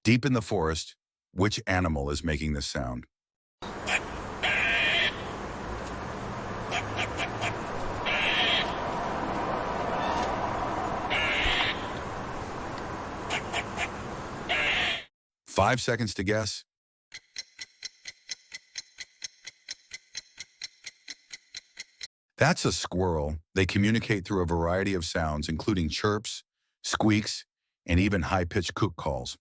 Deep in the forest, which animal is making this sound? 5 seconds to guess. That's a squirrel. They communicate through a variety of sounds, including chirps, squeaks, and even high-pitched cook calls.